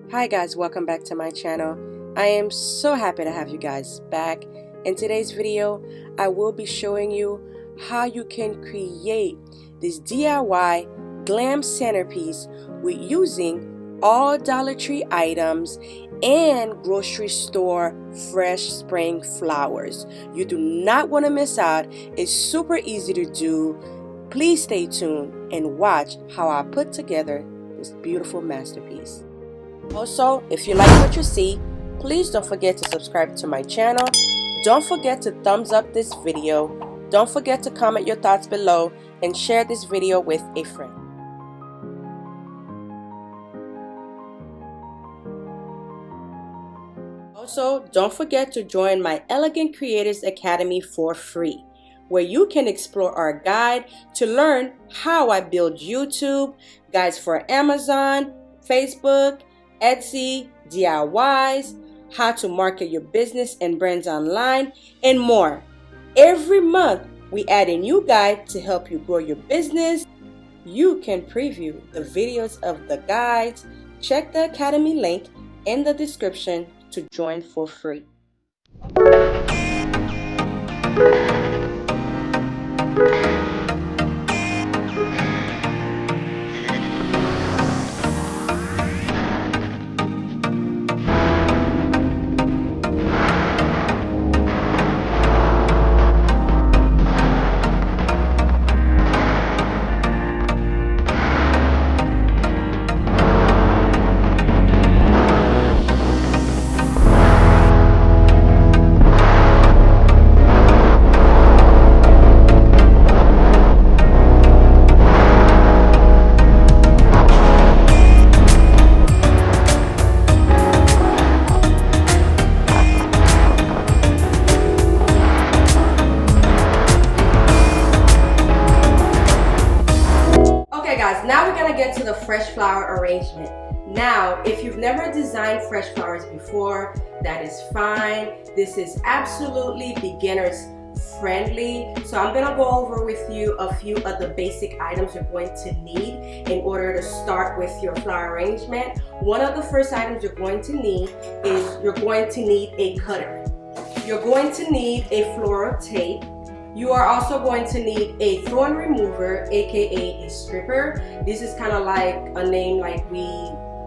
Hi guys, welcome back to my channel. I am so happy to have you guys back. In today's video, I will be showing you how you can create this DIY glam centerpiece with using all Dollar Tree items and grocery store fresh spring flowers. You do not want to miss out. It's super easy to do. Please stay tuned and watch how I put together this beautiful masterpiece. Also, if you like what you see, please don't forget to subscribe to my channel. Don't forget to thumbs up this video. Don't forget to comment your thoughts below and share this video with a friend. Also, don't forget to join my Elegant Creators Academy for free, where you can explore our guide to learn how I build YouTube, guides for Amazon, Facebook, Etsy, DIYs, how to market your business and brands online, and more. Every month, we add a new guide to help you grow your business. You can preview the videos of the guides. Check the Academy link in the description to join for free. Now we're going to get to the fresh flower arrangement. Now, if you've never designed fresh flowers before, that is fine. This is absolutely beginners friendly. So I'm going to go over with you a few of the basic items you're going to need in order to start with your flower arrangement. One of the first items you're going to need is you're going to need a cutter. You're going to need a floral tape. You are also going to need a thorn remover, aka a stripper. This is kind of like a name like we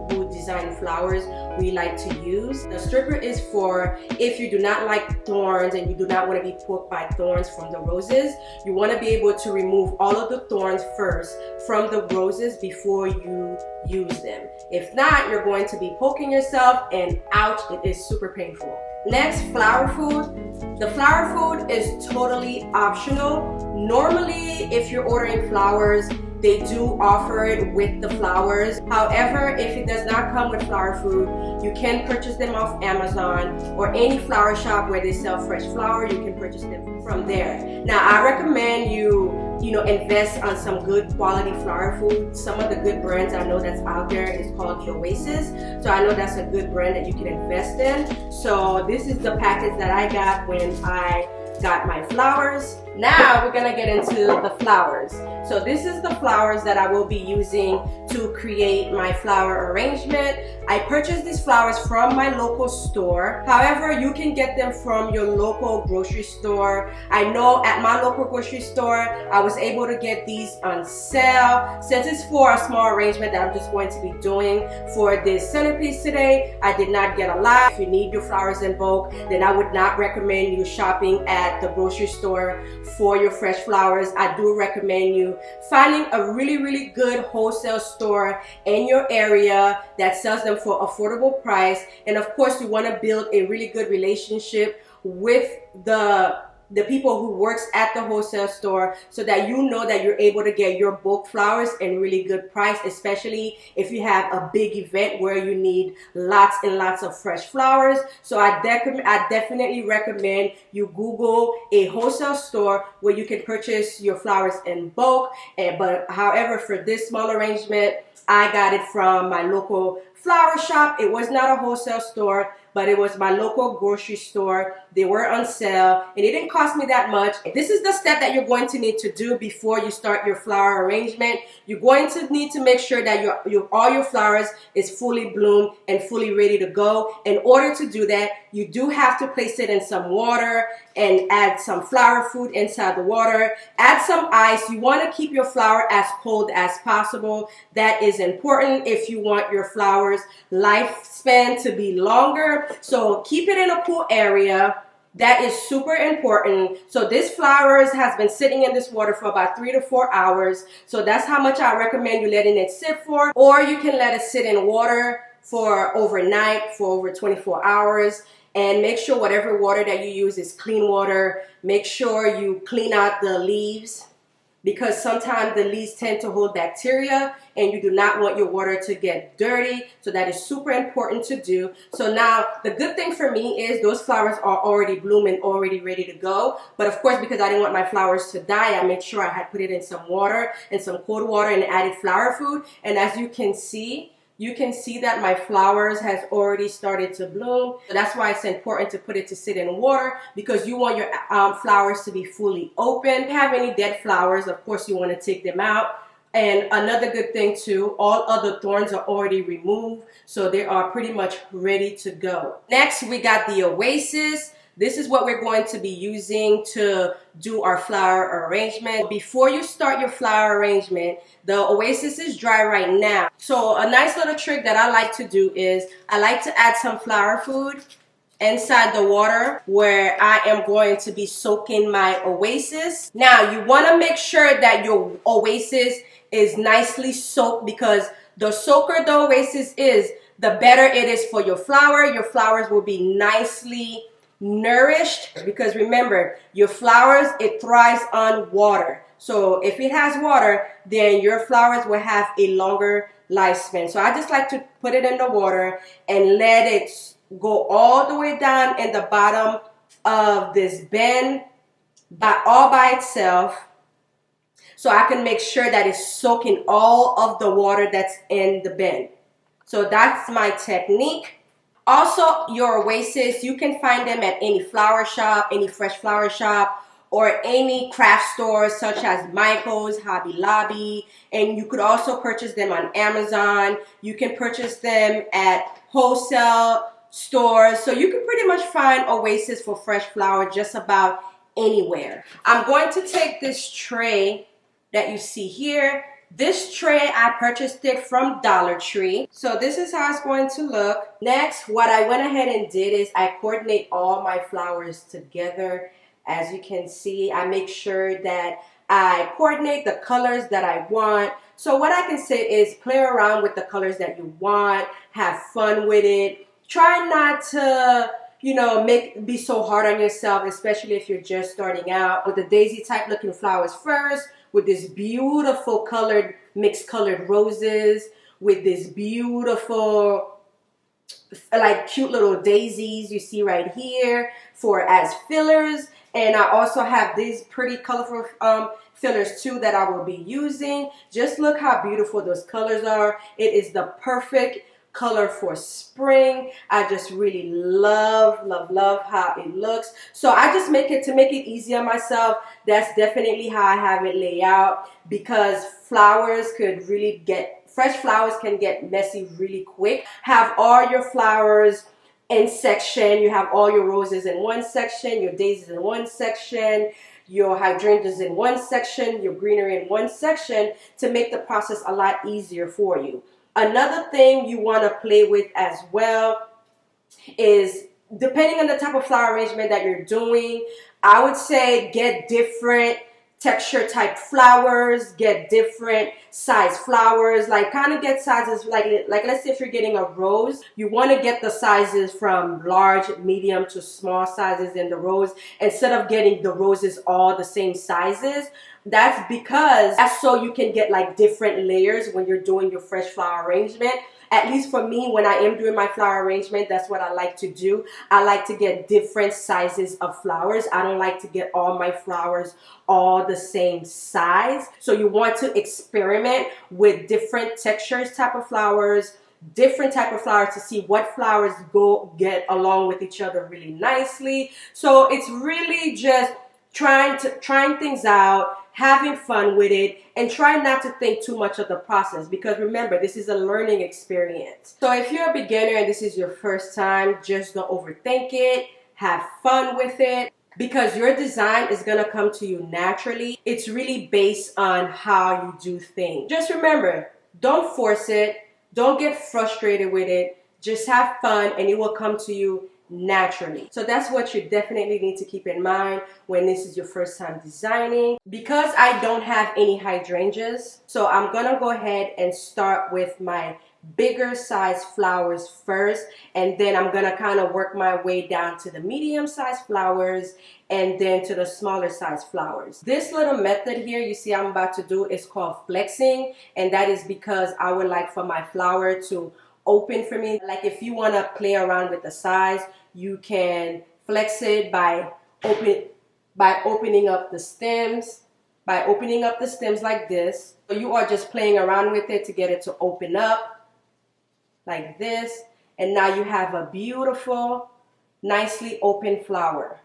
who design flowers we like to use. The stripper is for if you do not like thorns and you do not want to be poked by thorns from the roses. You want to be able to remove all of the thorns first from the roses before you use them. If not, you're going to be poking yourself and ouch, it is super painful. Next, flower food. The flower food is totally optional. Normally, if you're ordering flowers, they do offer it with the flowers. However, if it does not come with flower food, you can purchase them off Amazon or any flower shop where they sell fresh flower. You can purchase them from there. Now, I recommend you invest on some good quality flower food. Some of the good brands I know that's out there is called the Oasis. So I know that's a good brand that you can invest in. So this is the package that I got when I got my flowers. Now we're gonna get into the flowers. So this is the flowers that I will be using to create my flower arrangement. I purchased these flowers from my local store. However, you can get them from your local grocery store. I know at my local grocery store, I was able to get these on sale. Since it's for a small arrangement that I'm just going to be doing for this centerpiece today, I did not get a lot. If you need your flowers in bulk, then I would not recommend you shopping at the grocery store for your fresh flowers. I do recommend you finding a really good wholesale store in your area that sells them for affordable price. And of course, you want to build a really good relationship with the people who works at the wholesale store so that you know that you're able to get your bulk flowers in really good price, especially if you have a big event where you need lots and lots of fresh flowers. So I definitely recommend you Google a wholesale store where you can purchase your flowers in bulk. But however, for this small arrangement, I got it from my local flower shop. It was not a wholesale store, but it was my local grocery store. They were on sale and it didn't cost me that much. This is the step that you're going to need to do before you start your flower arrangement. You're going to need to make sure that all your flowers is fully bloomed and fully ready to go. In order to do that, you do have to place it in some water and add some flower food inside the water. Add some ice. You want to keep your flower as cold as possible. That is important if you want your flowers lifespan to be longer. So keep it in a cool area. That is super important. So this flowers has been sitting in this water for about 3 to 4 hours. So that's how much I recommend you letting it sit for. Or you can let it sit in water for overnight, for over 24 hours. And make sure whatever water that you use is clean water. Make sure you clean out the leaves, because sometimes the leaves tend to hold bacteria and you do not want your water to get dirty. So that is super important to do. So now the good thing for me is those flowers are already blooming, already ready to go. But of course, because I didn't want my flowers to die, I made sure I had put it in some water and some cold water and added flower food. And as you can see that my flowers has already started to bloom. So that's why it's important to put it to sit in water, because you want your flowers to be fully open. If you have any dead flowers, of course you want to take them out. And another good thing too, all other thorns are already removed, so they are pretty much ready to go. Next, we got the Oasis. This is what we're going to be using to do our flower arrangement. Before you start your flower arrangement, the Oasis is dry right now. So a nice little trick that I like to do is I like to add some flower food inside the water where I am going to be soaking my Oasis. Now you want to make sure that your Oasis is nicely soaked, because the soaker the Oasis is, the better it is for your flower. Your flowers will be nicely nourished, because remember, your flowers, it thrives on water. So if it has water, then your flowers will have a longer lifespan. So I just like to put it in the water and let it go all the way down in the bottom of this bin all by itself, so I can make sure that it's soaking all of the water that's in the bin. So that's my technique. Also, your Oasis, you can find them at any flower shop, any fresh flower shop, or any craft stores such as Michael's, Hobby Lobby, and you could also purchase them on Amazon. You can purchase them at wholesale stores. So you can pretty much find Oasis for fresh flower just about anywhere. I'm going to take this tray that you see here. This tray, I purchased it from Dollar Tree. So this is how it's going to look. Next, what I went ahead and did is I coordinate all my flowers together. As you can see, I make sure that I coordinate the colors that I want. So what I can say is play around with the colors that you want. Have fun with it. Try not to, be so hard on yourself, especially if you're just starting out. With the daisy type looking flowers first, with this beautiful colored, mixed colored roses, with this beautiful, like cute little daisies you see right here as fillers. And I also have these pretty colorful fillers too that I will be using. Just look how beautiful those colors are. It is the perfect color for spring. I just really love how it looks. So I just make it easy on myself. That's definitely how I have it laid out, because fresh flowers can get messy really quick. Have all your flowers in section. You have all your roses in one section, your daisies in one section, your hydrangeas in one section, your greenery in one section, to make the process a lot easier for you. Another thing you want to play with as well is, depending on the type of flower arrangement that you're doing, I would say get different texture type flowers, get different size flowers, like kind of get sizes, like let's say if you're getting a rose, you want to get the sizes from large, medium to small sizes in the rose, instead of getting the roses all the same sizes. That's so you can get like different layers when you're doing your fresh flower arrangement. At least for me, when I am doing my flower arrangement, that's what I like to do. I like to get different sizes of flowers. I don't like to get all my flowers all the same size. So you want to experiment with different textures type of flowers, different type of flowers to see what flowers get along with each other really nicely. So it's really just trying things out, having fun with it, and try not to think too much of the process, because remember, this is a learning experience. So if you're a beginner and this is your first time, just don't overthink it. Have fun with it, because your design is gonna come to you naturally. It's really based on how you do things. Just remember, don't force it. Don't get frustrated with it. Just have fun and it will come to you naturally. So that's what you definitely need to keep in mind when this is your first time designing. Because I don't have any hydrangeas, so I'm gonna go ahead and start with my bigger size flowers first, and then I'm gonna kind of work my way down to the medium size flowers and then to the smaller size flowers. This little method here you see I'm about to do is called flexing, and that is because I would like for my flower to open for me. Like if you want to play around with the size, you can flex it by opening up the stems, like this. So you are just playing around with it to get it to open up like this, and now you have a beautiful, nicely open flower.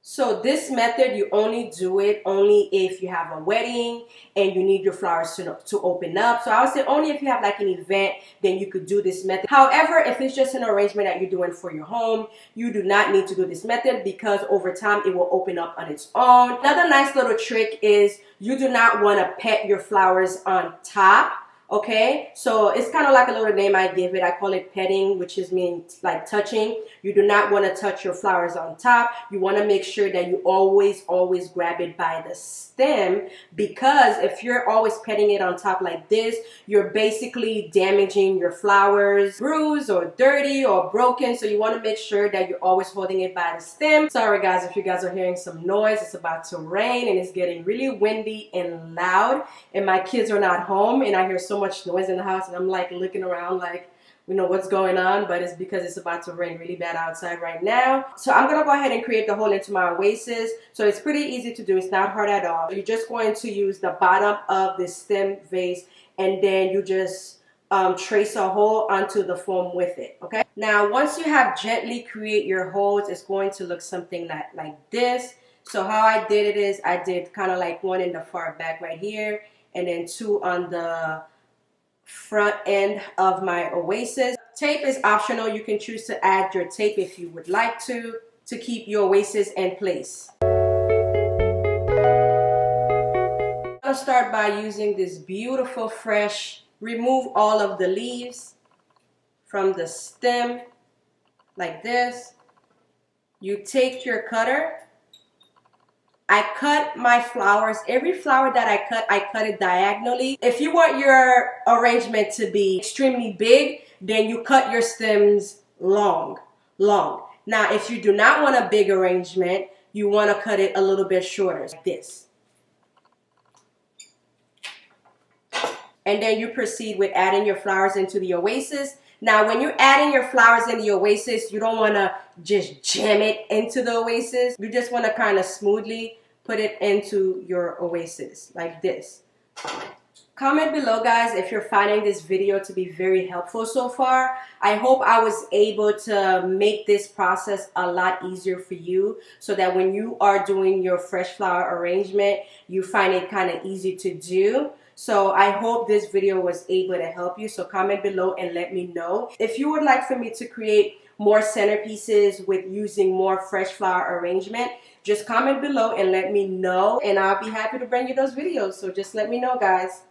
So this method, you only do it if you have a wedding and you need your flowers to open up. So I would say only if you have like an event, then you could do this method. However, if it's just an arrangement that you're doing for your home, you do not need to do this method, because over time it will open up on its own. Another nice little trick is you do not want to pet your flowers on top. Okay, so it's kind of like a little name I give it. I call it petting, which is means like touching. You do not want to touch your flowers on top. You want to make sure that you always grab it by the stem, because if you're always petting it on top like this, you're basically damaging your flowers, bruised or dirty or broken. So you want to make sure that you're always holding it by the stem. Sorry guys if you guys are hearing some noise. It's about to rain and it's getting really windy and loud, and my kids are not home and I hear so much noise in the house, and I'm like looking around like, you know, what's going on, but it's because it's about to rain really bad outside right now. So I'm gonna go ahead and create the hole into my oasis. So it's pretty easy to do. It's not hard at all. You're just going to use the bottom of the stem vase, and then you just trace a hole onto the foam with it. Okay, now once you have gently create your holes, it's going to look something like this. So how I did it is I did kind of like one in the far back right here, and then two on the front end of my oasis. Tape is optional. You can choose to add your tape if you would like to keep your oasis in place. I'll start by using this beautiful fresh, remove all of the leaves from the stem like this. You take your cutter. I cut my flowers. Every flower that I cut it diagonally. If you want your arrangement to be extremely big, then you cut your stems long. Now, if you do not want a big arrangement, you want to cut it a little bit shorter, like this. And then you proceed with adding your flowers into the oasis. Now, when you're adding your flowers in the oasis, you don't want to just jam it into the oasis. You just want to kind of smoothly put it into your oasis like this. Comment below, guys, if you're finding this video to be very helpful so far. I hope I was able to make this process a lot easier for you, so that when you are doing your fresh flower arrangement, you find it kind of easy to do. So I hope this video was able to help you. So comment below and let me know. If you would like for me to create more centerpieces with using more fresh flower arrangement, just comment below and let me know, and I'll be happy to bring you those videos. So just let me know, guys,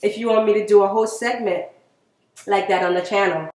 if you want me to do a whole segment like that on the channel.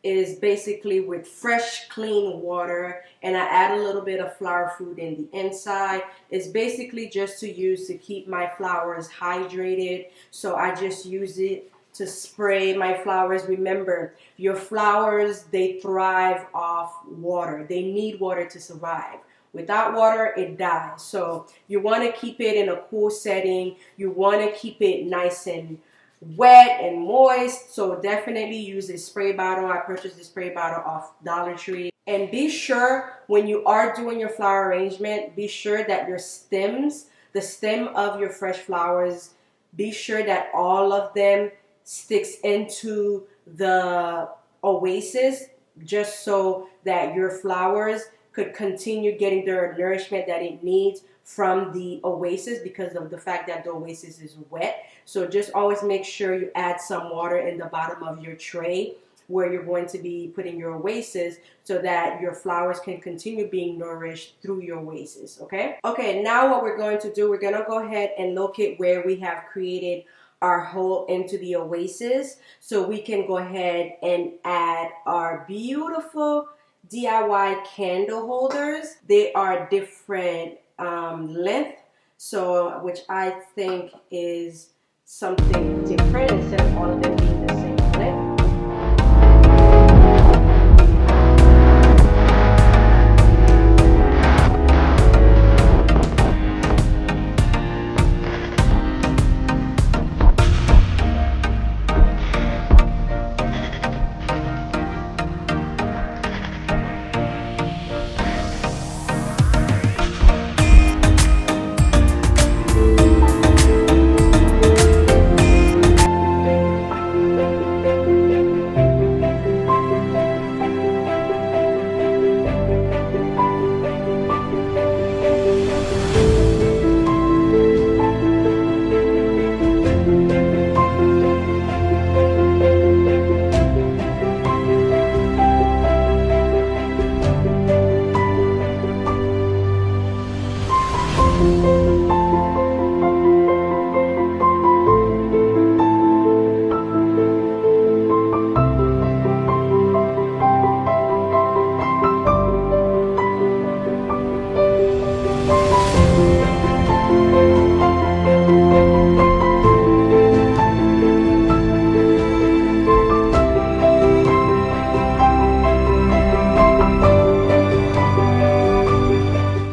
is basically with fresh, clean water, and I add a little bit of flower food in the inside. It's basically just to use to keep my flowers hydrated. So I just use it to spray my flowers. Remember, your flowers, they thrive off water. They need water to survive. Without water, it dies. So you want to keep it in a cool setting. You want to keep it nice and wet and moist. So definitely use a spray bottle. I purchased the spray bottle off Dollar Tree. And be sure when you are doing your flower arrangement, be sure that your stems, the stem of your fresh flowers, be sure that all of them sticks into the oasis, just so that your flowers could continue getting their nourishment that it needs from the oasis, because of the fact that the oasis is wet. So just always make sure you add some water in the bottom of your tray where you're going to be putting your oasis, so that your flowers can continue being nourished through your oasis. Okay, now what we're going to do, we're going to go ahead and locate where we have created our hole into the oasis, so we can go ahead and add our beautiful DIY candle holders. They are different length, so which I think is something different, instead of all of them being